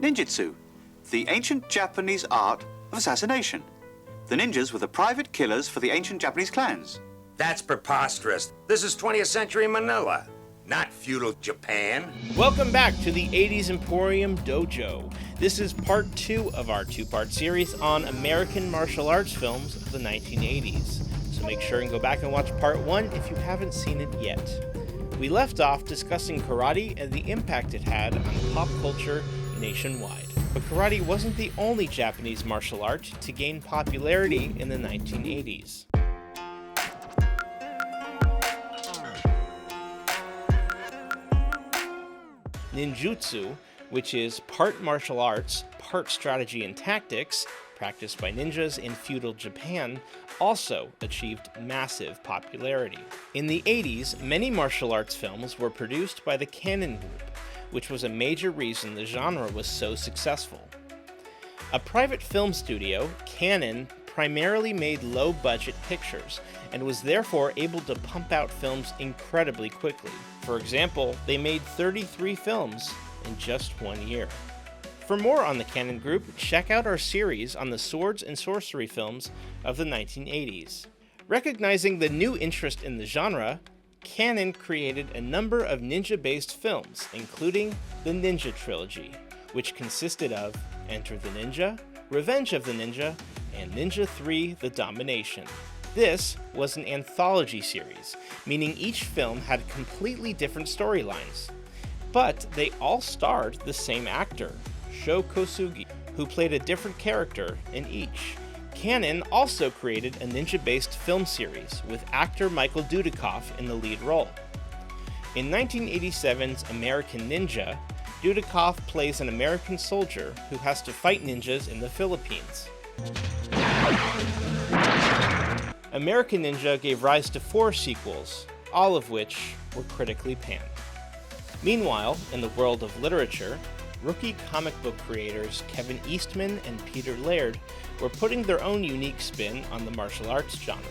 Ninjutsu, the ancient Japanese art of assassination. The ninjas were the private killers for the ancient Japanese clans. That's preposterous. This is 20th century Manila, not feudal Japan. Welcome back to the 80's Emporium Dojo. This is part 2 of our 2-part series on American martial arts films of the 1980s. So make sure and go back and watch part 1 if you haven't seen it yet. We left off discussing karate and the impact it had on pop culture nationwide. But karate wasn't the only Japanese martial art to gain popularity in the 1980s. Ninjutsu, which is part martial arts, part strategy and tactics, practiced by ninjas in feudal Japan, also achieved massive popularity. In the 80s, many martial arts films were produced by the Cannon Group, which was a major reason the genre was so successful. A private film studio, Cannon primarily made low-budget pictures and was therefore able to pump out films incredibly quickly. For example, they made 33 films in just 1 year. For more on the Cannon Group, check out our series on the swords and sorcery films of the 1980s. Recognizing the new interest in the genre, Cannon created a number of ninja-based films, including the Ninja Trilogy, which consisted of Enter the Ninja, Revenge of the Ninja, and Ninja 3: The Domination. This was an anthology series, meaning each film had completely different storylines. But they all starred the same actor, Sho Kosugi, who played a different character in each. Cannon also created a ninja-based film series with actor Michael Dudikoff in the lead role. In 1987's American Ninja, Dudikoff plays an American soldier who has to fight ninjas in the Philippines. American Ninja gave rise to 4 sequels, all of which were critically panned. Meanwhile, in the world of literature, rookie comic book creators Kevin Eastman and Peter Laird were putting their own unique spin on the martial arts genre.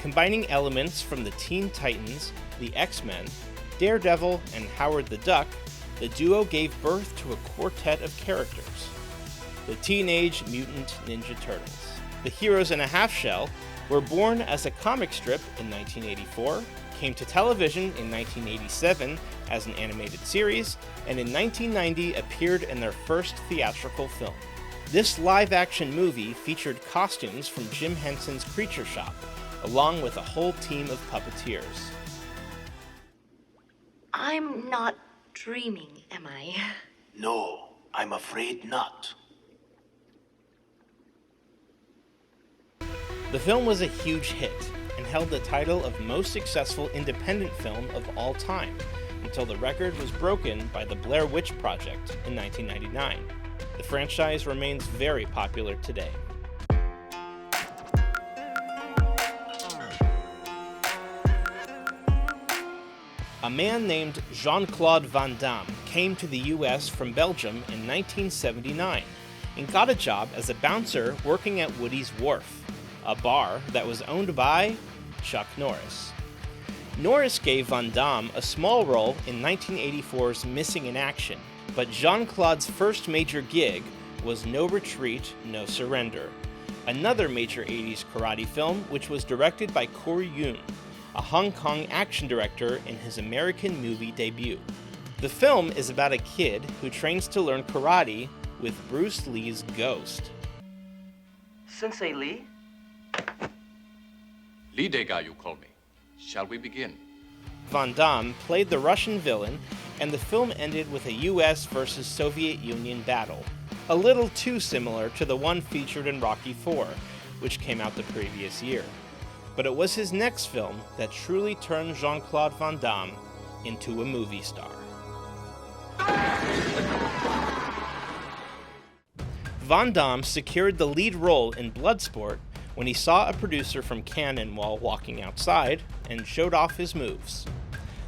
Combining elements from the Teen Titans, the X-Men, Daredevil, and Howard the Duck, the duo gave birth to a quartet of characters, the Teenage Mutant Ninja Turtles. The Heroes in a Half Shell were born as a comic strip in 1984, came to television in 1987 as an animated series, and in 1990 appeared in their first theatrical film. This live-action movie featured costumes from Jim Henson's Creature Shop, along with a whole team of puppeteers. I'm not dreaming, am I? No, I'm afraid not. The film was a huge hit and held the title of most successful independent film of all time, until the record was broken by the Blair Witch Project in 1999. The franchise remains very popular today. A man named Jean Claude Van Damme came to the US from Belgium in 1979 and got a job as a bouncer working at Woody's Wharf, a bar that was owned by Chuck Norris. Norris gave Van Damme a small role in 1984's Missing in Action, but Jean-Claude's first major gig was No Retreat, No Surrender, another major 80s karate film which was directed by Corey Yuen, a Hong Kong action director in his American movie debut. The film is about a kid who trains to learn karate with Bruce Lee's ghost. Sensei Lee? Lee Dega, you call me. Shall we begin? Van Damme played the Russian villain, and the film ended with a US versus Soviet Union battle, a little too similar to the one featured in Rocky IV, which came out the previous year. But it was his next film that truly turned Jean-Claude Van Damme into a movie star. Van Damme secured the lead role in Bloodsport when he saw a producer from Cannon while walking outside and showed off his moves.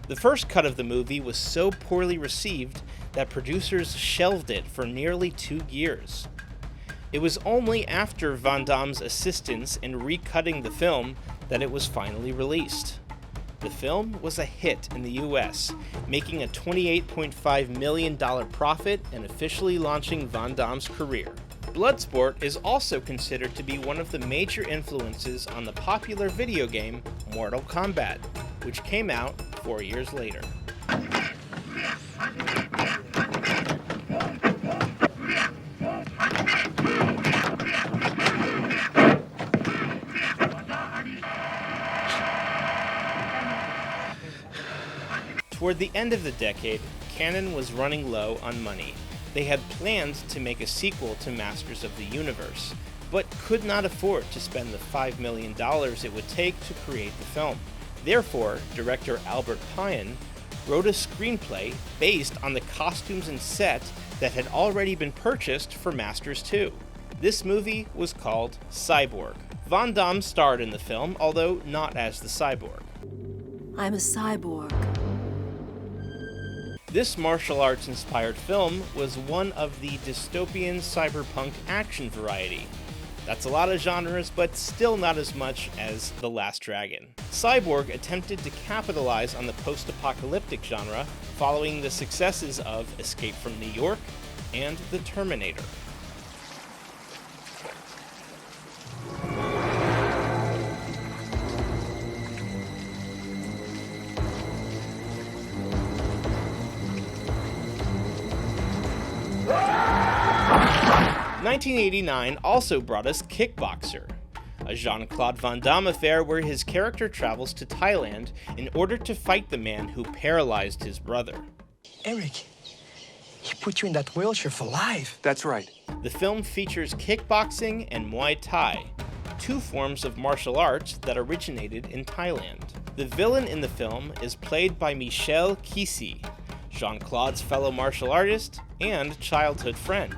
The first cut of the movie was so poorly received that producers shelved it for nearly 2 years. It was only after Van Damme's assistance in recutting the film that it was finally released. The film was a hit in the US, making a $28.5 million profit and officially launching Van Damme's career. Bloodsport is also considered to be one of the major influences on the popular video game Mortal Kombat, which came out 4 years later. Toward the end of the decade, Canon was running low on money. They had planned to make a sequel to Masters of the Universe, but could not afford to spend the $5 million it would take to create the film. Therefore, director Albert Pyun wrote a screenplay based on the costumes and set that had already been purchased for Masters 2. This movie was called Cyborg. Van Damme starred in the film, although not as the Cyborg. I'm a cyborg. This martial arts-inspired film was one of the dystopian cyberpunk action variety. That's a lot of genres, but still not as much as The Last Dragon. Cyborg attempted to capitalize on the post-apocalyptic genre following the successes of Escape from New York and The Terminator. '89 also brought us Kickboxer, a Jean Claude Van Damme affair where his character travels to Thailand in order to fight the man who paralyzed his brother. Eric, he put you in that wheelchair for life. That's right. The film features kickboxing and Muay Thai, two forms of martial arts that originated in Thailand. The villain in the film is played by Michel Kisi, Jean Claude's fellow martial artist and childhood friend.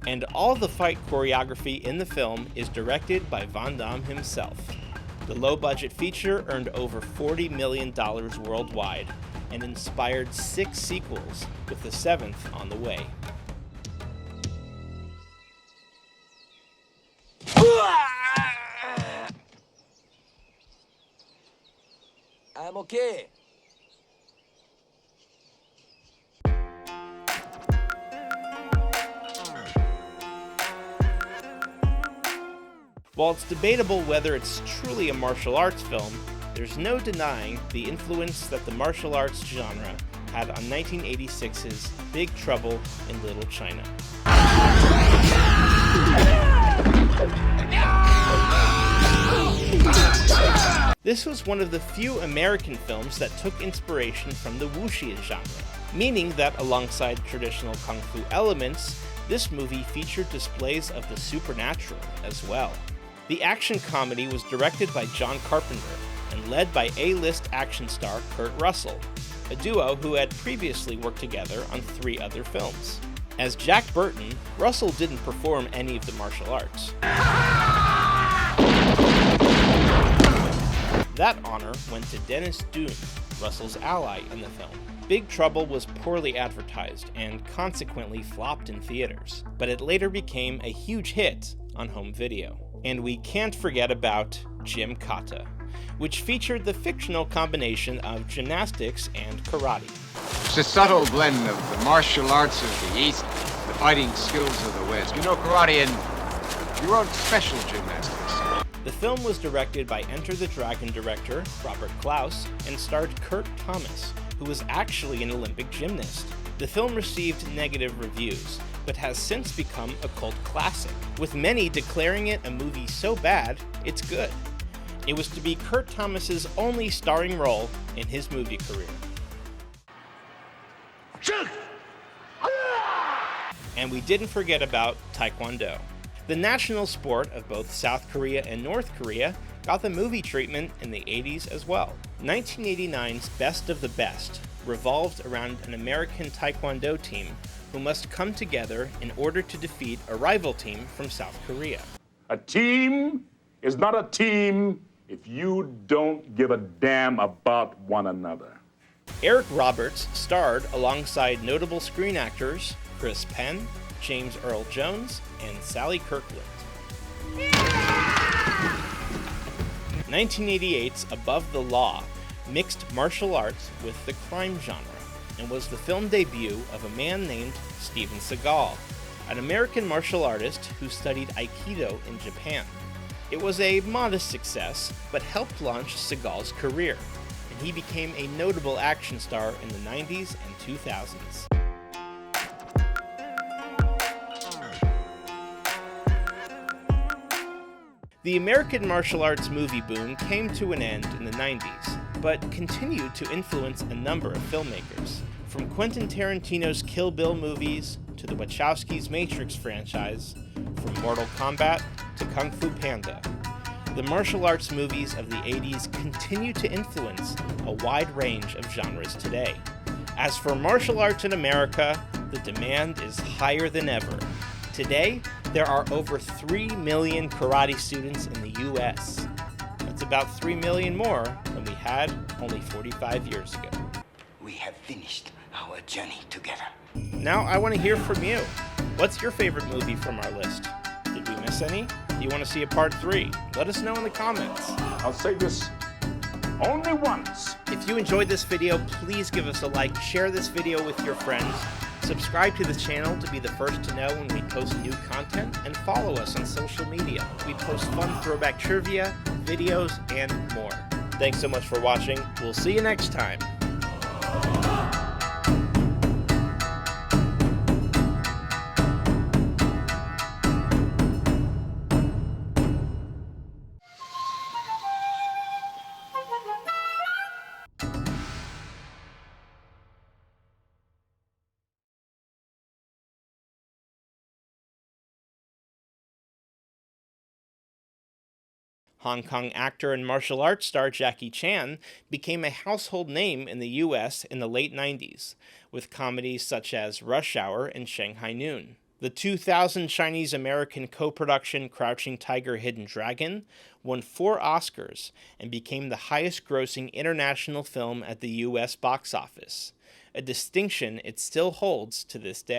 And all the fight choreography in the film is directed by Van Damme himself. The low-budget feature earned over $40 million worldwide and inspired 6 sequels, with the 7th on the way. I'm okay. While it's debatable whether it's truly a martial arts film, there's no denying the influence that the martial arts genre had on 1986's Big Trouble in Little China. This was one of the few American films that took inspiration from the wuxia genre, meaning that alongside traditional kung fu elements, this movie featured displays of the supernatural as well. The action comedy was directed by John Carpenter and led by A-list action star Kurt Russell, a duo who had previously worked together on 3 other films. As Jack Burton, Russell didn't perform any of the martial arts. That honor went to Dennis Dune, Russell's ally in the film. Big Trouble was poorly advertised and consequently flopped in theaters, but it later became a huge hit on home video. And we can't forget about Gymkata, which featured the fictional combination of gymnastics and karate. It's a subtle blend of the martial arts of the East, the fighting skills of the West. You know karate and your own special gymnastics. The film was directed by Enter the Dragon director Robert Klaus and starred Kurt Thomas, who was actually an Olympic gymnast. The film received negative reviews, but has since become a cult classic, with many declaring it a movie so bad, it's good. It was to be Kurt Thomas's only starring role in his movie career. And we didn't forget about Taekwondo. The national sport of both South Korea and North Korea got the movie treatment in the 80s as well. 1989's Best of the Best revolved around an American Taekwondo team who must come together in order to defeat a rival team from South Korea. A team is not a team if you don't give a damn about one another. Eric Roberts starred alongside notable screen actors Chris Penn, James Earl Jones, and Sally Kirkland. 1988's Above the Law mixed martial arts with the crime genre, and was the film debut of a man named Steven Seagal, an American martial artist who studied Aikido in Japan. It was a modest success, but helped launch Seagal's career, and he became a notable action star in the 90s and 2000s. The American martial arts movie boom came to an end in the 90s, but continued to influence a number of filmmakers. From Quentin Tarantino's Kill Bill movies to the Wachowskis' Matrix franchise, from Mortal Kombat to Kung Fu Panda, the martial arts movies of the 80s continue to influence a wide range of genres today. As for martial arts in America, the demand is higher than ever. Today, there are over 3 million karate students in the US. That's about 3 million more than we had only 45 years ago. We have finished our journey together. Now I want to hear from you. What's your favorite movie from our list? Did we miss any? Do you want to see a part 3? Let us know in the comments. I'll say this only once. If you enjoyed this video, please give us a like, share this video with your friends, subscribe to the channel to be the first to know when we post new content, and follow us on social media. We post fun throwback trivia, videos, and more. Thanks so much for watching. We'll see you next time. Hong Kong actor and martial arts star Jackie Chan became a household name in the US in the late 90s, with comedies such as Rush Hour and Shanghai Noon. The 2000 Chinese-American co-production Crouching Tiger, Hidden Dragon won 4 Oscars and became the highest-grossing international film at the US box office, a distinction it still holds to this day.